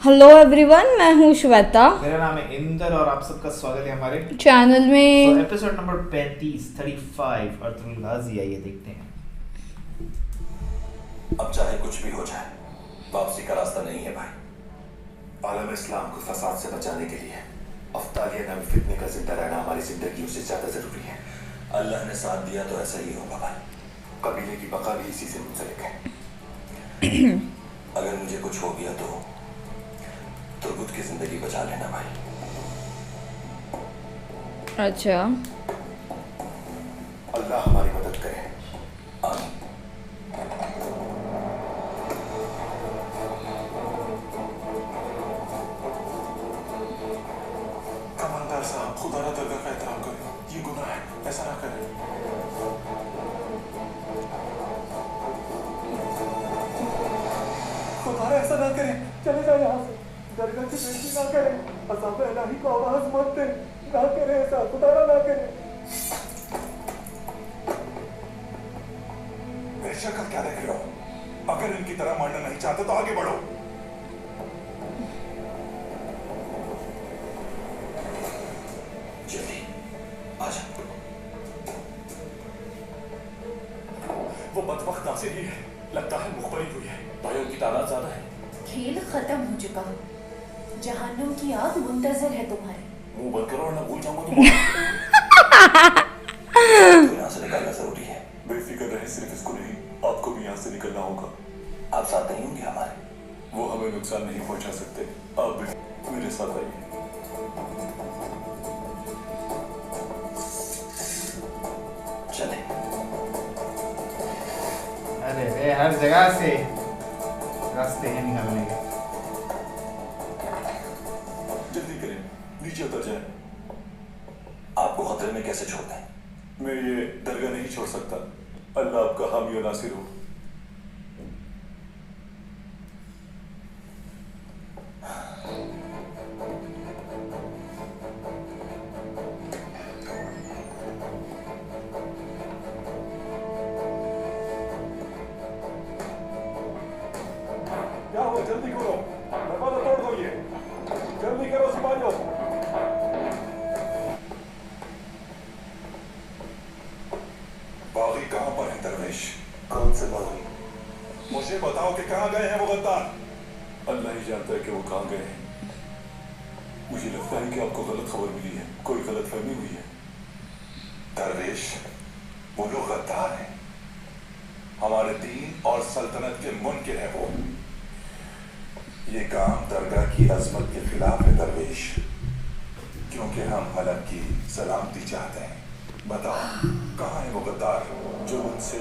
Hello everyone, मैं हूँ श्वेता। मेरा नाम है इंदर और आप सबका स्वागत है हमारे चैनल में। एपिसोड नंबर 35 अर्तुगरुल गाजी, आइए देखते हैं। अब चाहे कुछ भी हो जाए, वापसी का रास्ता नहीं है भाई। आलम इस्लाम को फसाद से बचाने के लिए अफ्तालिया नामी फितने का जिंदा रहना हमारी जिंदगी से ज्यादा जरूरी है। अल्लाह ने साथ दिया तो ऐसा ही होगा भाई। कबीले की बका भी इसी से मुंसलिक है। अगर मुझे कुछ हो गया तो तुर्गुत की जिंदगी बचा लेना भाई। अच्छा, अल्लाह हमारी मदद करे। आमीन। कमांडर साहब, खुदा ना दरगाह का एहतराम करें, ये गुनाह है, ऐसा ना करें। खुदा ऐसा ना करें, चले जाए यहाँ से। दरगाह की बेइज्जती ना करें, अज़ाब इलाही को आवाज मत दें, ना करें ऐसा, खुदा ना करें। मेरी शक्ल क्या देख रहे हो? अगर इनकी तरह मरना नहीं चाहते तो आगे बढ़ो। जल्दी आजा। वो बदबख्त नासिर ही है, लगता है मुखबरी हुई है। भाइयों की तादाद ज्यादा है। खेल खत्म हो चुका। जहन्नुम की आग मुंतजर है तुम्हारे। मुंह बंद करो और ना भूल जाऊंगा तुम्हारा। तो यहाँ से निकलना जरूरी है। बेफिक्र रहे, सिर्फ इसको नहीं, आपको भी यहाँ से निकलना होगा। आप साथ नहीं होंगे हमारे? वो हमें नुकसान नहीं पहुंचा सकते। आप भी मेरे साथ आइए। चले। अरे रे, हर जगह से रास्ते हैं निकलने के। जल्दी करें, नीचे उतर जाए। आपको खतरे में कैसे छोड़ दें? मैं ये दरगाह नहीं छोड़ सकता। अल्लाह आपका हामी और नासिर हो। क्या हो, जल्दी करो, दरवाजा तोड़ दो। ये जल्दी करो सिपाहियों। बागी कहाँ पर है दरवेश? कौन से बागी? मुझे बताओ कि कहाँ गए हैं वो गद्दार। अल्लाह ही जानता है कि वो कहाँ गए हैं। मुझे लगता है कि आपको गलत खबर मिली है, कोई गलत फहमी हुई है। दरवेश, वो लोग गद्दार हैं। हमारे दीन और सल्तनत के मुनकिर है वो। ये काम दरगाह की अजमत के खिलाफ है दरवेश, क्योंकि हम मलक की सलामती चाहते हैं। बताओ कहाँ है वो गद्दार? जो उनसे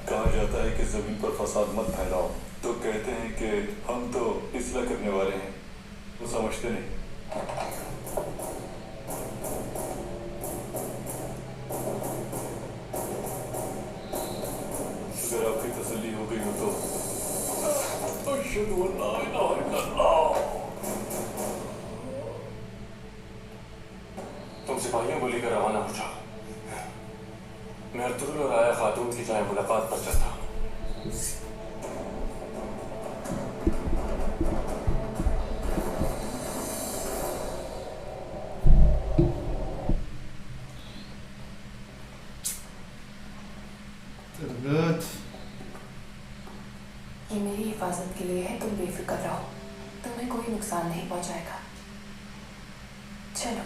कहा जाता है कि जमीन पर फसाद मत फैलाओ, तो कहते हैं कि हम तो इसलाह करने वाले हैं। वो समझते नहीं। अगर आपकी तसल्ली हो गई हो तो अशहदु अल्ला इलाहा इल्लल्लाह। तुम सिपाहियों को लेकर रवाना हो जाओ। मैं अर्तुगरुल और आया खातून की जाए मुलाकात पर चलता हूँ। तुर्गुत, ये मेरी हिफाजत के लिए है, तुम बेफिक्र रहो, तुम्हें कोई नुकसान नहीं पहुंचाएगा। चलो।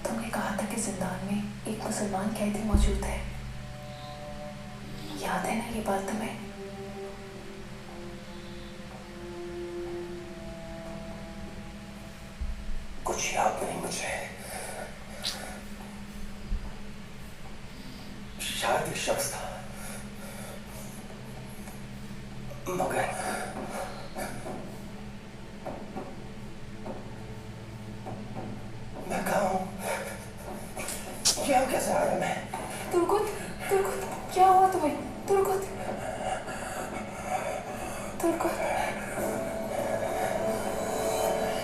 तुमने कहा था कि जिंदान में एक मुसलमान कैदी मौजूद है, याद है ना ये बात तुम्हें? कुछ याद नहीं मुझे। शायद एक शख्स था, मगर मैं कहाँ हूँ? यहाँ कैसे आया मैं? तुर्गुत, तुर्गुत, क्या हुआ तुम्हें? Turgut, Turgut.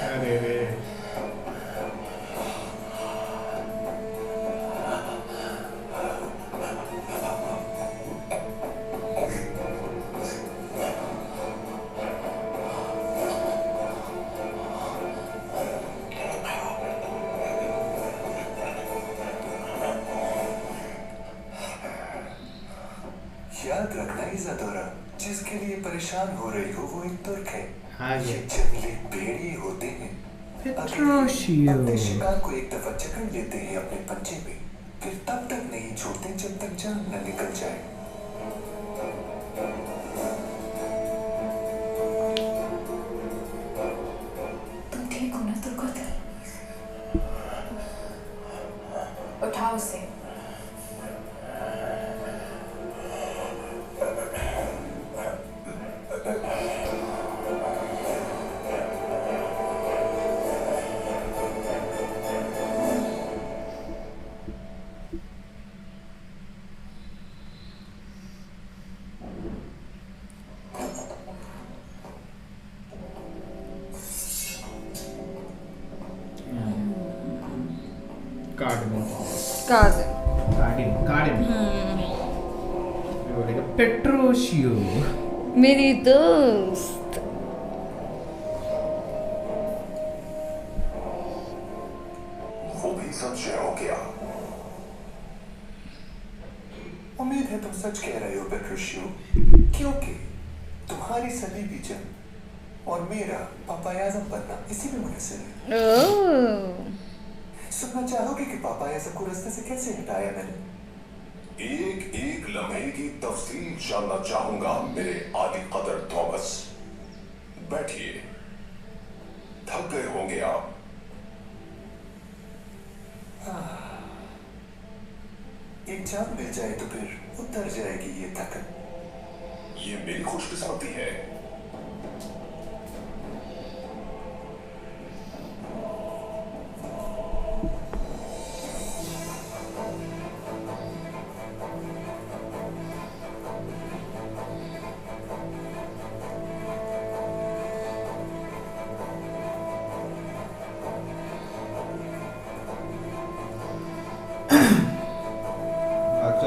अरे रे, याद रखना इज़ादोरा, जिसके लिए परेशान हो रही हो वो एक तुर्क है। हाँ जी। ये जंगली भेड़िए होते हैं। पेट्रोशियो। अपने शिकार को एक दफा जकड़ लेते हैं अपने पंजे में, फिर तब तक नहीं छोड़ते जब तक जान न निकल जाए। तुम ठीक हो ना तुर्कोतर? उठाओ उसे। काजल। बोलेगा पेट्रोशियो। मेरी दोस्त। वो भी सच हो गया। उम्मीद है तुम सच कह रहे हो पेट्रोशियो, क्योंकि तुम्हारी सलीबी जंग और मेरा पापा आज़म बनना इसी में मुनहसर है। ओह। सुनना चाहोगे कि पापा आज़म को रास्ते से कैसे हटाया मैंने? एक एक लम्हे की तफसील जानना चाहूंगा मेरे आदि कदर थॉमस। बैठिए, थक गए होंगे आप। एक जान मिल जाए तो फिर उतर जाएगी ये थकन। ये मेरी खुशकिस्मती है।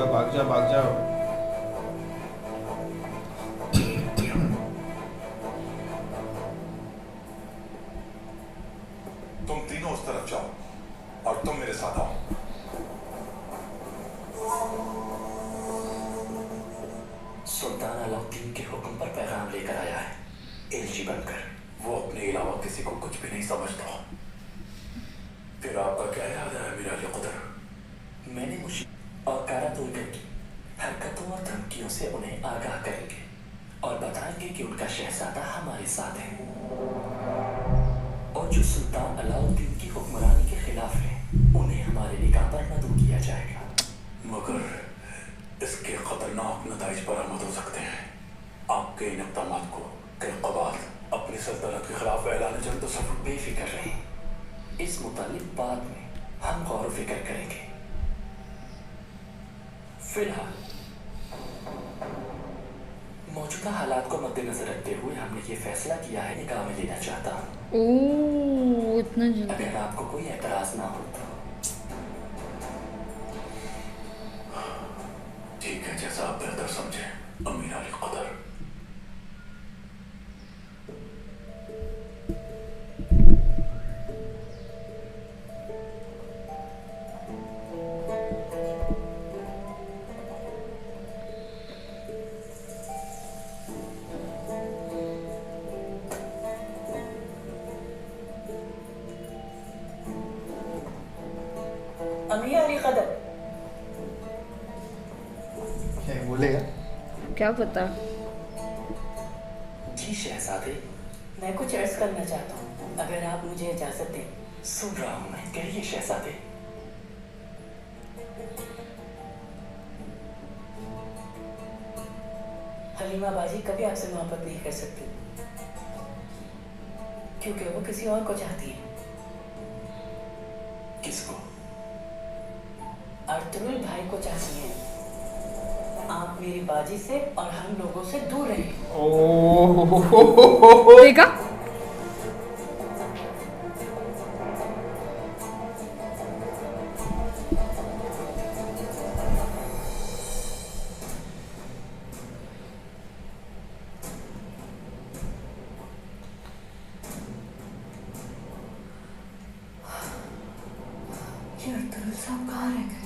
भाग जाओ भाग जाओ। तुम तीनों उस तरफ जाओ और तुम मेरे साथ आओ। सुल्तान अलाउद्दीन के हुक्म पर पैगाम लेकर आया है, एलची बनकर। वो अपने अलावा किसी को कुछ भी नहीं समझता। फिर आपका क्या इरादा है मीर अली कुदर? मैंने मुझे और कारा तुर्क की हरकतों और धमकियों से उन्हें आगाह करेंगे और बताएंगे कि उनका शहजादा हमारे साथ है और जो सुल्तान अलाउद्दीन की हुक्मरानी के खिलाफ है उन्हें हमारे निगाह पर मदऊ किया जाएगा। मगर इसके खतरनाक नताइज बरामद हो सकते हैं। आपके इन इक़दामात को क़बाल अपनी सल्तनत के खिलाफ ऐलान जंग तो सब बेफिक्र रहे। इस मुतालिक बाद में हम गौर व फिक्र करेंगे। फिलहाल मौजूदा हालात को मद्देनजर रखते हुए हमने ये फैसला किया है निकाह में लेना चाहता हूँ। ओह, इतना जल्दी। अगर आपको कोई एतराज ना हो तो ठीक है, जैसा आप बेहतर समझे अमीर अली कदर। अमीर अली कदर। क्या बोलेगा? क्या पता। जी शहजादे, मैं कुछ अर्ज करना चाहता हूँ, अगर आप मुझे इजाजत दें। सुन रहा हूं मैं, कहिए शहजादे। हलीमा बाजी कभी आपसे मोहब्बत नहीं कर सकती क्योंकि वो किसी और को चाहती है। किसको? अर्तुगरुल भाई को चाहती है। आप मेरी बाजी से और हम लोगों से दूर रहें। ओह, देखा? ये अर्तुगरुल साहब कहाँ रह गए?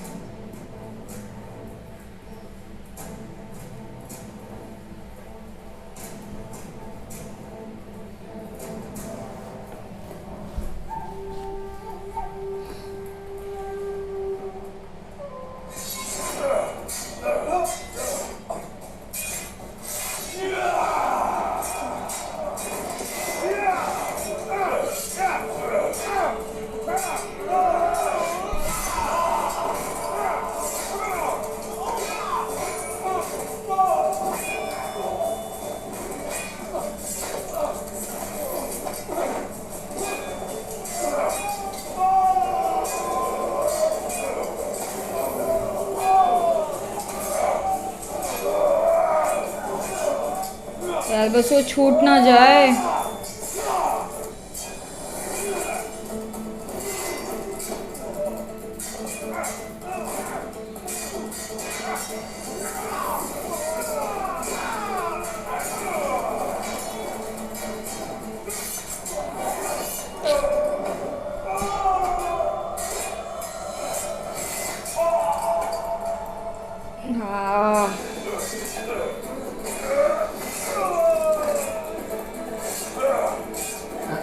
यार बस वो छूट ना जाए।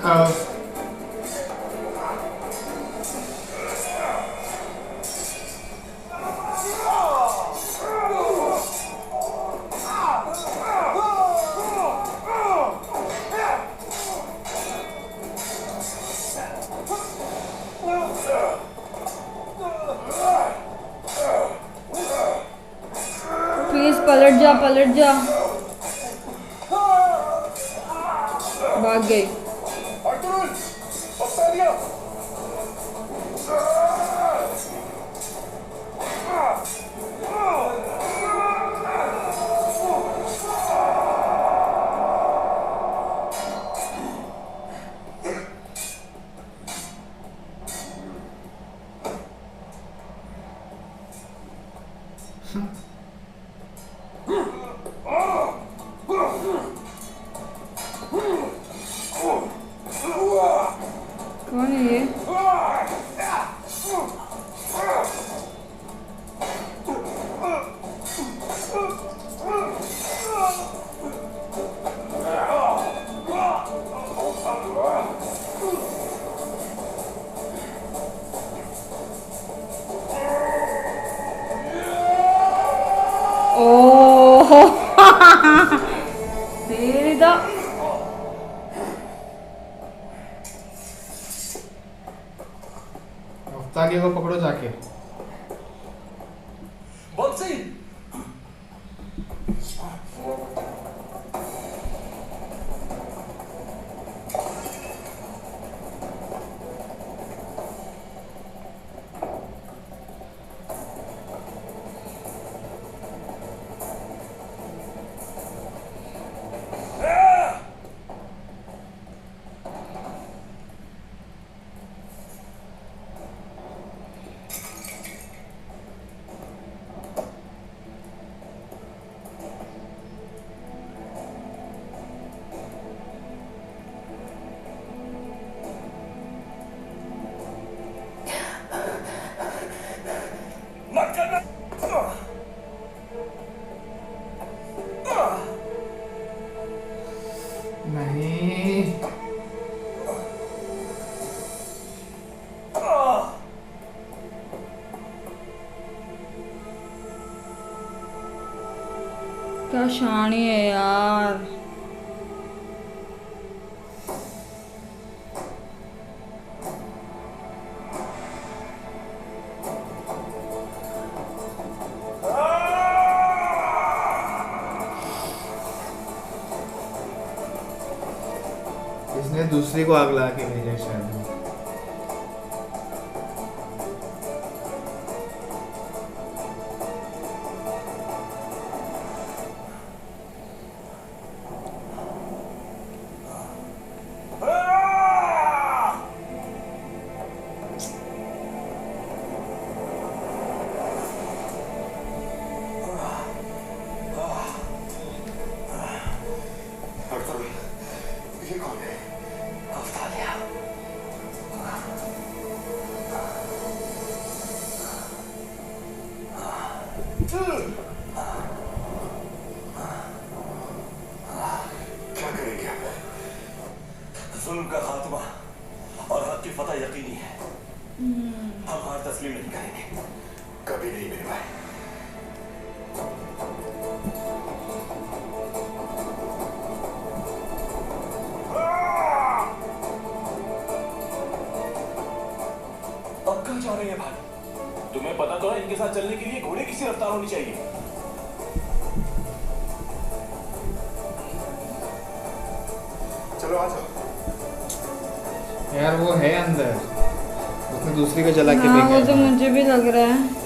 हाँ प्लीज पलट जा पलट जा। भाग गई। अर्तुल, ऑस्ट्रेलिया। कौन है ये? ओह सीधा ताकि को पकड़ो जाके। बंसी। मत करना। नहीं क्या शानी है यार। इसने दूसरी को आग लगा के भेजा शायद। अर्तुल, ये कौन है? अफ्तालिया। क्या करेंगे आप? जुल्म का खात्मा और हक की फतह यकीनी है। हम हार तस्लीम नहीं करेंगे। कभी नहीं मेरे भाई। अब कहाँ जा रहे हैं भाई? तुम्हें पता तो है इनके साथ चलने के लिए घोड़े की सी रफ्तार होनी चाहिए। चलो आ जाओ। यार वो है अंदर, उसने दूसरी को जला के हाँ फेंका वो तो है। मुझे भी लग रहा है।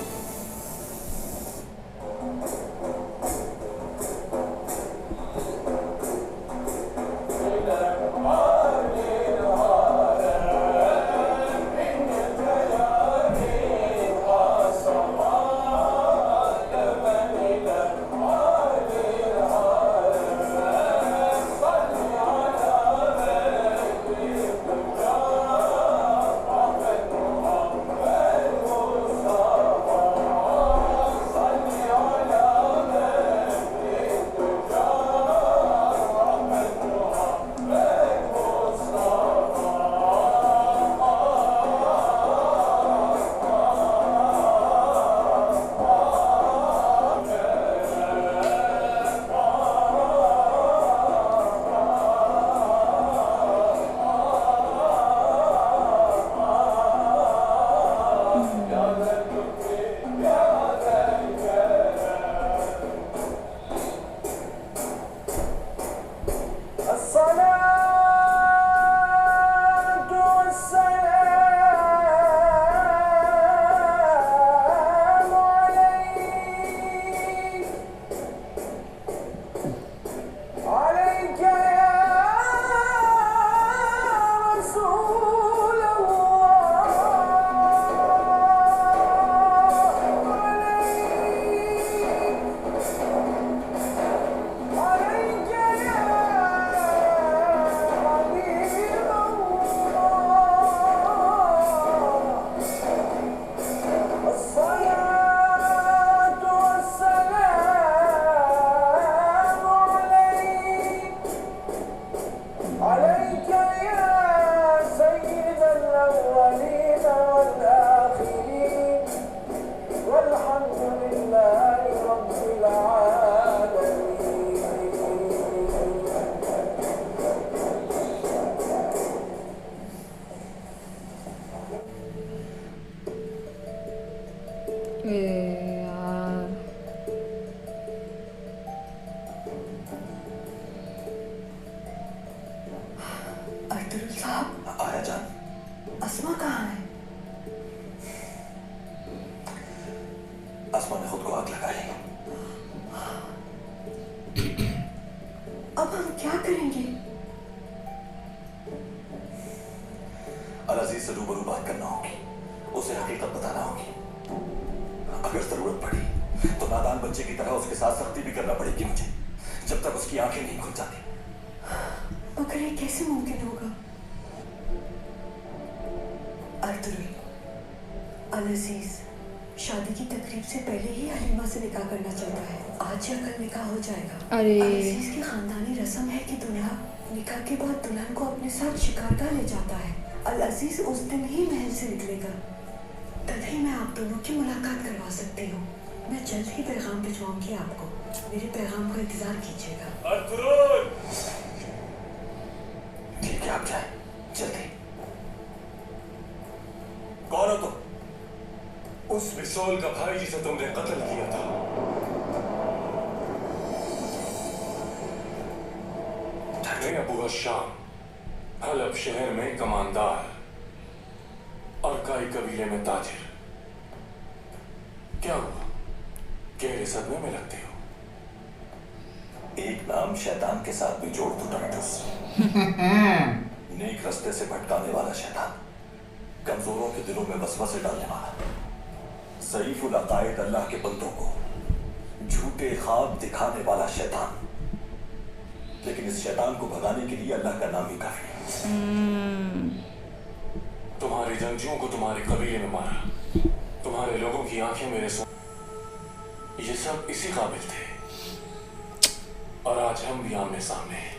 लगा ली। अब हम क्या करेंगे? अल-अजीज से रूबरू बात करना होगी, उसे हकीकत बताना होगी। अगर जरूरत पड़ी तो नादान बच्चे की तरह उसके साथ सख्ती भी करना पड़ेगी मुझे, जब तक उसकी आंखें नहीं खुल जाती। मगर ये कैसे मुमकिन होगा? अर्तुगरुल, अल-अजीज शादी की तकरीब से पहले ही हलीमा से निकाह करना चाहता है। आज या कल निकाह हो जाएगा। अरे। अल-अजीज की खानदानी रस्म है कि दूल्हा निकाह के बाद दुल्हन को अपने साथ शिकारगाह ले जाता है। अल-अजीज उस दिन ही महल से निकलेगा, तभी मैं आप दोनों की मुलाकात करवा सकती हूँ। मैं जल्द ही पैगाम भिजवाऊंगी आपको, मेरे पैगाम का इंतजार कीजिएगा। अर्तुगरुल! ठीक है, आप जाए जल्दी। कौन हो तुम? उस बिसोल का भाई जिसे तुमने कत्ल किया था। मैं अबू हशाम, हलब शहर में कमांदार और काई कबीले में ताजिर। क्या हुआ? गहरे सदमे में लगते हो? एक नाम शैतान के साथ भी जोड़ दो टाइटस। नेक रास्ते से भटकाने वाला शैतान, कमजोरों के दिलों में वसवसे डालने वाला, ज़ईफुल अक़ाइद अल्लाह के बंदों को झूठे ख्वाब दिखाने वाला शैतान। लेकिन इस शैतान को भगाने के लिए अल्लाह का नाम ही काफी है। तुम्हारे जंगजुओं को तुम्हारे कबीले में मारा, तुम्हारे लोगों की आंखें मेरे ये सब इसी काबिल थे, और आज हम भी आमने सामने हैं।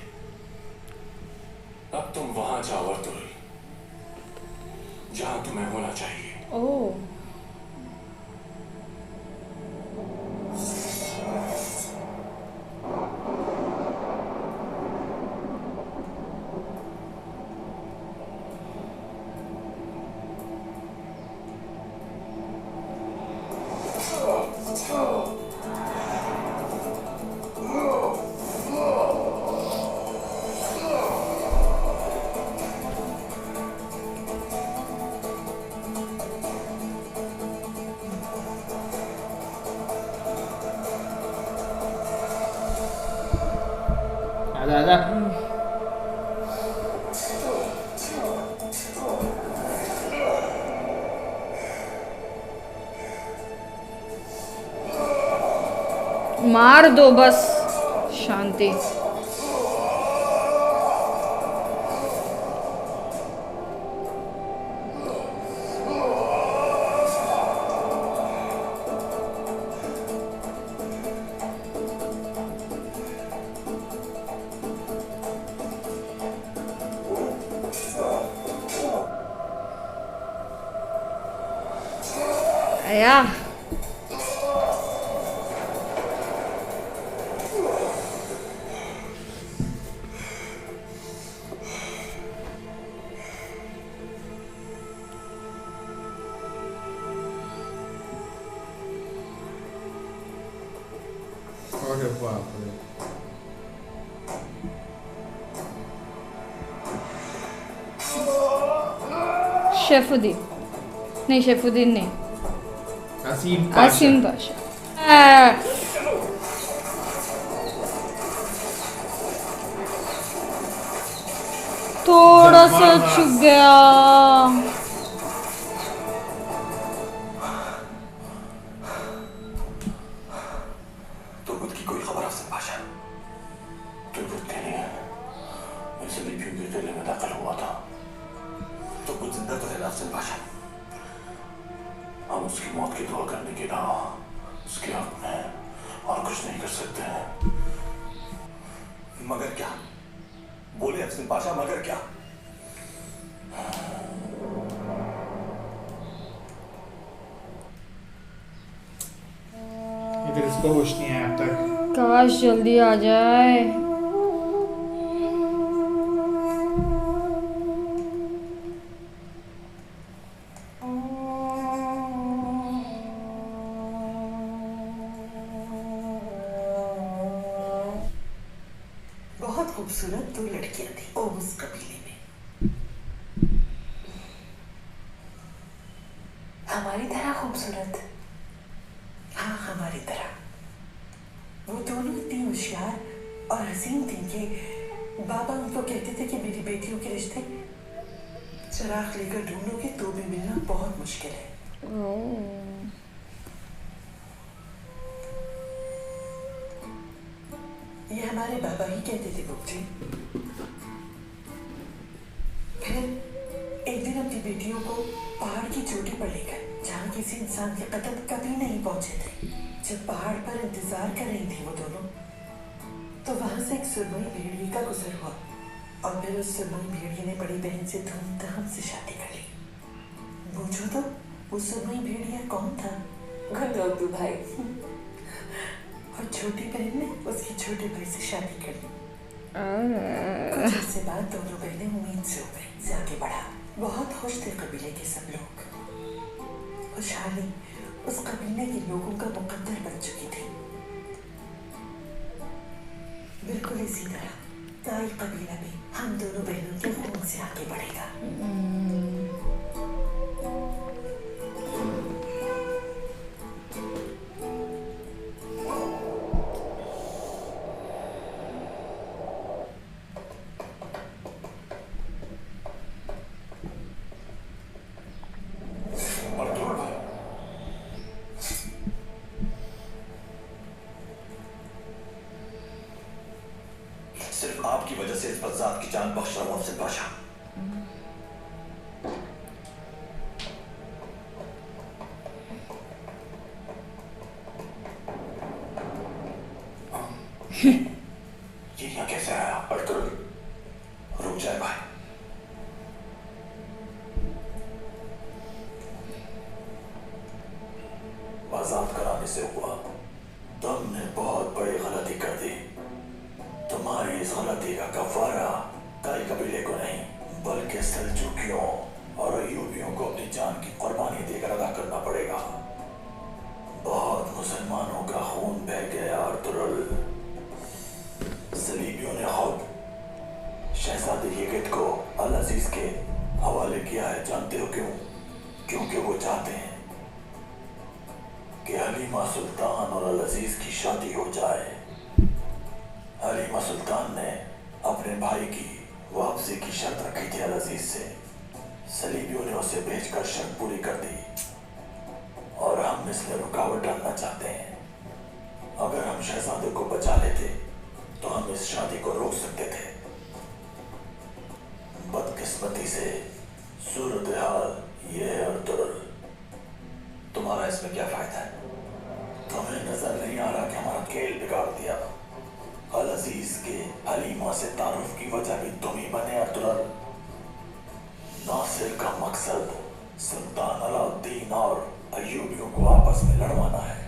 अब तुम वहां जाओ अर्तुगरुल, जहां तुम्हें होना चाहिए। ओह, आजा आजा। मार दो बस, शांति। आया। अरे बाप रे। शेफुद्दीन नहीं, शेफुद्दीन नहीं, आसिम आसिम पाशा। पाशा। थोड़ा सा चुक गया। तुर्गुत की कोई खबर अफसन पाशा? तुर्गुत के लिए मैं सलीबियों के किले में दाखिल हुआ था। तुर्गुत जिंदा तो है ना अफसन पाशा? हम उसकी मौत की दुआ करने के अलावा उसके हक में और कुछ नहीं कर सकते हैं। मगर क्या? बोले अफसन पाशा, मगर क्या? इधर इसको होश नहीं आया अब तक। काश जल्दी आ जाए। बहुत खूबसूरत दो लड़कियां थी उस कबीले में, हमारी तरह खूबसूरत। हाँ, हमारी तरह। वो दोनों इतनी होशियार और हसीन थी कि बाबा उनको कहते थे कि मेरी बेटियों के रिश्ते चिराग लेकर ढूंढोगे तो भी मिलना बहुत मुश्किल है। ओह। ये हमारे बाबा ही कहते थे बुकजी। फिर एक दिन अपनी बेटियों को पहाड़ की चोटी पर लेकर, जहाँ किसी इंसान के कदम कभी नहीं पहुंचे थे, जब पहाड़ पर इंतजार कर रही थी वो दोनों, तो वहां से एक सुरमई भेड़िए का गुजर हुआ और फिर उस सुरमई भेड़िए ने बड़ी बहन से धूमधाम से शादी कर ली। पूछो तो वो सुरमई भेड़िया कौन था? गंगौतू भाई। और छोटी बहन ने उसके छोटे भाई से शादी कर ली। कुछ अर्से बाद दोनों बहनें उम्मीद से उम्मीद से आगे बढ़ा। बहुत खुश थे कबीले के सब लोग। खुशहाली उस कबीले के लोगों का मुकद्दर बन चुकी थी। बिल्कुल इसी तरह ताई कबीला भी हम दोनों बहनों के खून से आगे बढ़ेगा। सिर्फ आपकी वजह से इस बज़ात की जान बख्श रहा हूं अफजल बादशाह। ये यहाँ कैसे आया? अर्तुल, रुक जाए भाई। आजाद कराने से हुआ, तुमने बहुत बड़ी गलती कर दी। तुम्हारी इस गलती का कफारा ताई कबीले को नहीं, बल्कि सेल्जुकियों और अय्यूबियों को अपनी जान की कुर्बानी देकर अदा करना पड़ेगा। बहुत मुसलमानों का खून बह गया अर्तुल। सलीबियों ने खुद शहजादे येगिद को अल अजीज के हवाले किया है। जानते हो क्यों? क्योंकि वो चाहते हैं कि हलीमा सुल्तान और अल अजीज की शादी हो जाए। हलीमा सुल्तान ने अपने भाई की वापसी की शर्त रखी थी अल अजीज से। सलीबियों ने उसे भेजकर शर्त पूरी कर दी और हम इसमें रुकावट डालना चाहते हैं। अगर हम शहजादे को बचा लेते तो हम इस शादी को रोक सकते थे। बदकिस्मती से सूरत हाल ये है अर्तुल। तुम्हारा इसमें क्या फायदा है? तुम्हें नजर नहीं आ रहा कि हमारा खेल बिगाड़ दिया? अल अजीज के हलीमा से तारुफ की वजह भी तुम ही बने अर्तुल। नासिर का मकसद सुल्तान अलाउद्दीन और अय्यूबियों को आपस में लड़वाना है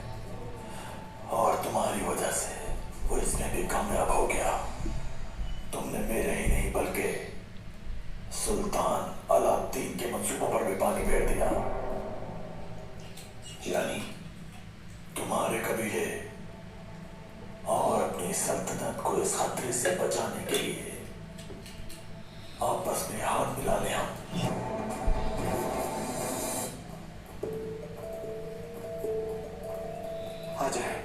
और तुम्हारी वजह से वो इसमें भी कामयाब हो गया। तुमने मेरे ही नहीं बल्कि सुल्तान अलाउद्दीन के मंसूबों पर भी पानी फेर दिया। यानी तुम्हारे कबीले और अपनी सल्तनत को इस खतरे से बचाने के लिए आपस में हाथ मिला ले। हम आ जाए,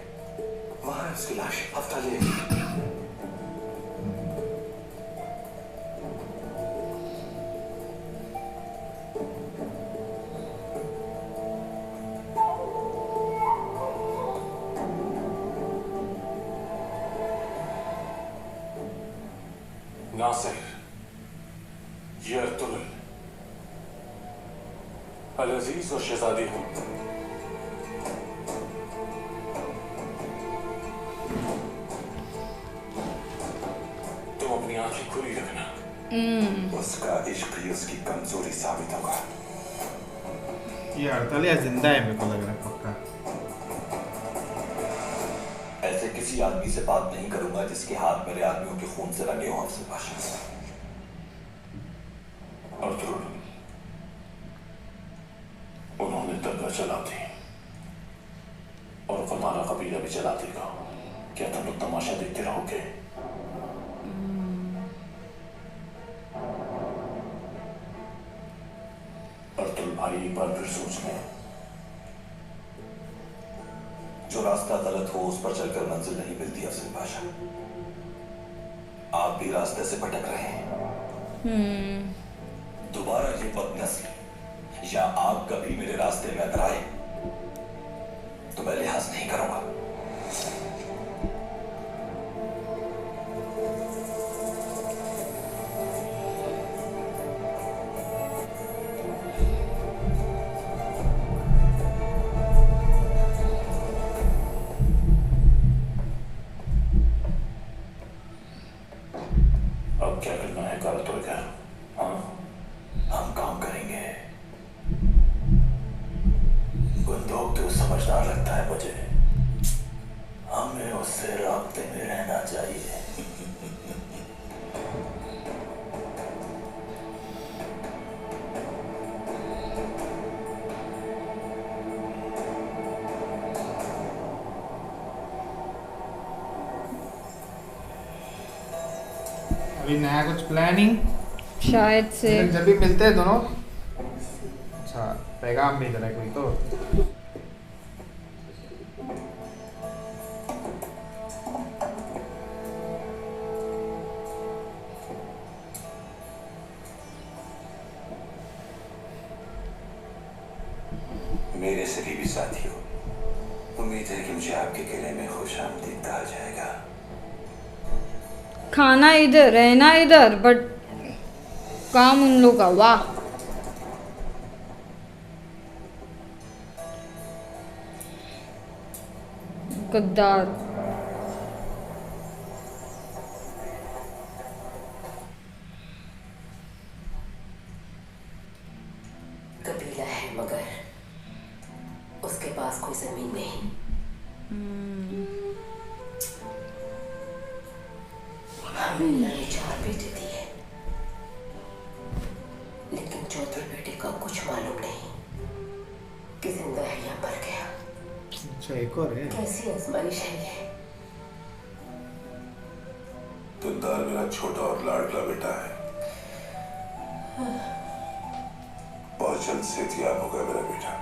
वहां है उसकी लाश। हफ्ताली नासिर, ये अर्तुल, अल अजीज और शहजादी हिंद। तुम अपनी आंखें खुली रखना। उसका इश्क ही उसकी कमजोरी साबित होगा। ये हड़तालिया जिंदा है, मेरे को लग रहा है पक्का। ऐसे किसी आदमी से बात नहीं करूंगा जिसके हाथ मेरे आदमियों के खून से रंगे हों अफजल बादशाह। अर्तुल, उन्होंने दंगा चला दी और तुम्हारा कबीला भी चला देगा। क्या तुम लोग तमाशा देखते रहोगे? अर्तुल भाई, एक बार फिर सोच लें। जो जो रास्ता गलत हो उस पर चलकर मंजिल नहीं मिलती अफजल पाशा। आप भी रास्ते से भटक रहे हैं। दोबारा ये बदनस्ल या आप कभी मेरे रास्ते में अगर आए तो मैं लिहाज नहीं करूंगा। अब क्या करना है काला तो क्या? हाँ, हम काम करेंगे। बंदूक तो समझदार लगता है मुझे, हमें उससे राब्ते में रहना चाहिए। अभी नया कुछ प्लानिंग? शायद से। जब भी मिलते हैं दोनों। अच्छा, पैगाम भेज रहा है कोई तो। मेरे सलीबी साथियों, उम्मीद है कि मुझे आपके किले में खुशामदीद कहा जाएगा। खाना इधर, रहना इधर, बट काम उन लोग का। वाह, गद्दार। कबीला है मगर उसके पास कोई जमीन नहीं। अल्लाह ने 4 बेटे दिए, लेकिन चौथे बेटे का कुछ मालूम नहीं कि जिंदा है या मर गया। अच्छा, एक और है। कैसी आजमाइश है ये? तुंदार मेरा छोटा और लाडला बेटा है। बहुत जल्द से तैयार होगा मेरा बेटा।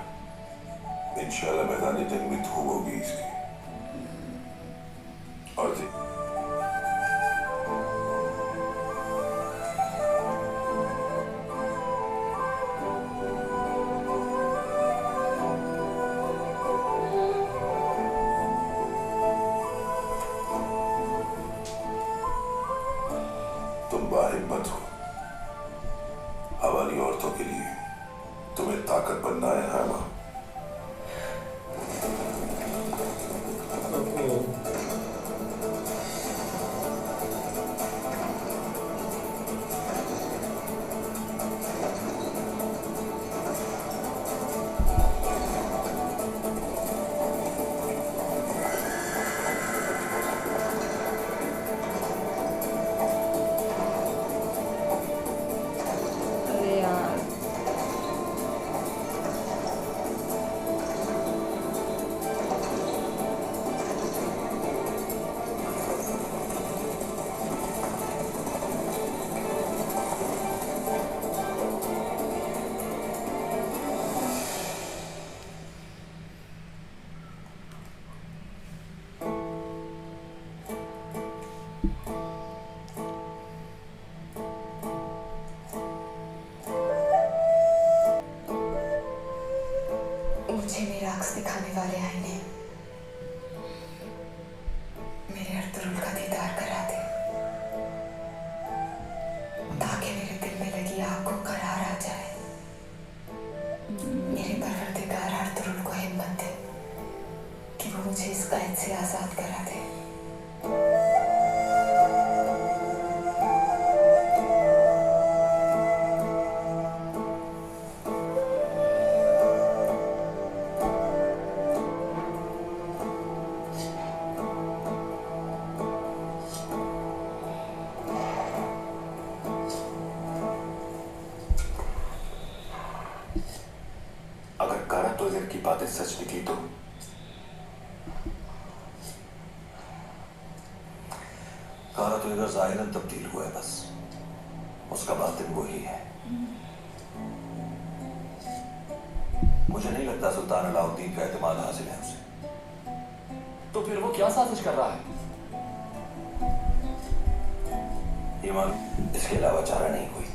इंशाल्लाह मैदानी जंग में धूम होगी इसकी। और तुम बाहिम्मत हो। हमारी औरतों के लिए तुम्हें ताकत बनना है, है मां? अरे यार, मुझे मेरा अक्स दिखाने वाले आईने मेरे अर्तुरुल का दीदार करा दे, ताकि मेरे दिल में लगी आग को करार आ जाए। मेरे परवरदिगार अर्तुरुल को हिम्मत दे कि वो मुझे इस कैद से आजाद करा दे। अगर कारा टोजर की बातें सच निकली तो कारा टोजर ज़ाहिरन तब्दील हुआ है, बस उसका बातिन वही है। मुझे नहीं लगता सुल्तान अलाउद्दीन का एतमाद हासिल है उसे। तो फिर वो क्या साजिश कर रहा है? ईमान, इसके अलावा चारा नहीं कोई।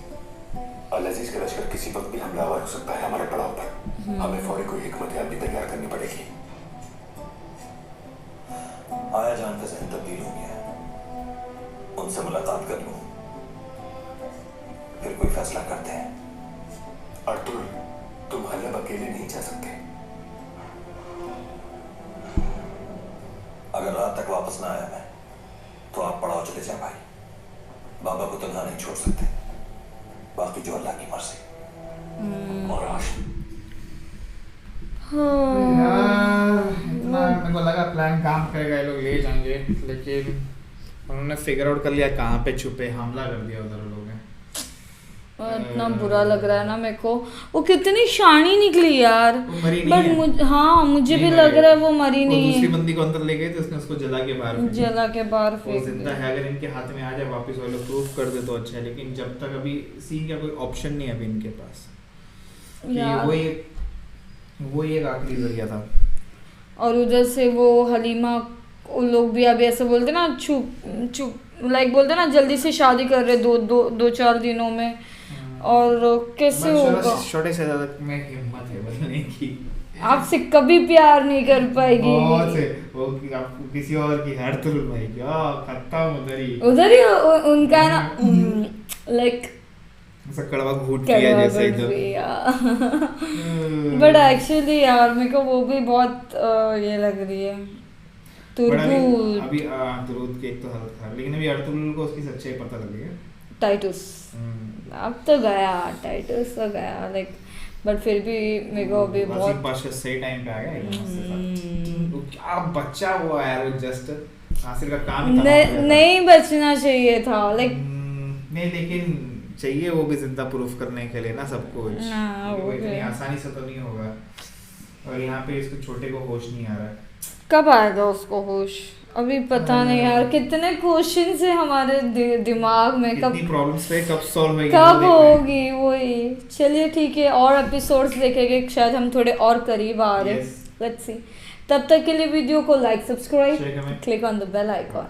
अल-अजीज का लश्कर किसी वक्त भी हमलावर हो सकता है हमारे पड़ाव पर। हमें फौरी कोई हिकमत अमली तैयार करनी पड़ेगी। आया जान का जहन तब्दील हो गया है, उनसे मुलाकात कर लूं, फिर कोई फैसला करते हैं। अर्तुल, तुम हल्लब अकेले नहीं जा सकते। अगर रात तक वापस ना आया मैं, तो आप पड़ाव चले जाए भाई। बाबा को तन्हा नहीं छोड़ सकते, बाकी जो अल्लाह की मर्जी। और आज यार इतना मेरे को लगा प्लान काम करेगा, ये लोग ले जाएंगे, लेकिन उन्होंने फिगर आउट कर लिया कहाँ पे छुपे, हमला कर दिया उधर लोगों ने। इतना बुरा लग रहा है ना मेरे को। वो कितनी शानी निकली यार, वो मरी नहीं बट है। मुझे भी नहीं लग मरी रहा है वो मरी वो नहीं दूसरी है। बंदी को अंदर ले गए थे, उसने उसको जला के बाहर फेंक दिया। जला के बाहर वो फेंक जिंदा दिया। है, अगर इनके हाथ में आ जाए वापस वो लोग प्रूफ कर दे तो अच्छा है, लेकिन जब तक अभी सीन का कोई ऑप्शन नहीं है अभी इनके पास। यार। वो एक आखिरी जरिया था। और उधर से वो हलीमा उन लोग भी अभी ऐसे बोलते ना, छुप लाइक बोलते ना जल्दी से शादी कर रहे दो चार दिनों में। और कैसे होगा? छोटे से ज्यादा में हिम्मत है बोलने की। आपसे कभी प्यार नहीं कर पाएगी। बहुत से वो आपको किसी और की हरतुल भाई क्या खत्म उधर ही उनका ना लाइक ऐसा कड़वा घूट किया जैसे एकदम। बट एक्चुअली यार मेरे को वो भी बहुत ये लग रही है तुर्गुत। अभी तुरुत की एक तो हालत खराब, लेकिन अभी अर्तुल को उसकी सच्चाई पता लगी है। टाइटस अब तो गया, टाइटस तो गया लाइक, बट फिर भी मेरे को अभी बहुत पाशा सही टाइम पे आ गया एकदम मस्त था। वो क्या बच्चा हुआ यार, वो जस्ट नासिर का काम ही नहीं बचना चाहिए था लाइक। नहीं लेकिन चाहिए वो भी जिंदा प्रूफ करने के लिए ना सब कुछ। वो इतनी आसानी से तो नहीं होगा। और यहाँ पे इसको छोटे को होश नहीं आ रहा है। कब आएगा उसको होश? अभी पता नहीं यार, कितने क्वेश्चन है हमारे दिमाग में। कब प्रॉब्लम्स पे कब सॉल्व होगी, कब होगी वही। चलिए ठीक है, और एपिसोड्स देखेंगे, शायद हम थोड़े और करीब आ रहे हैं। Let's see. तब तक के लिए वीडियो को like, subscribe, click on the bell icon.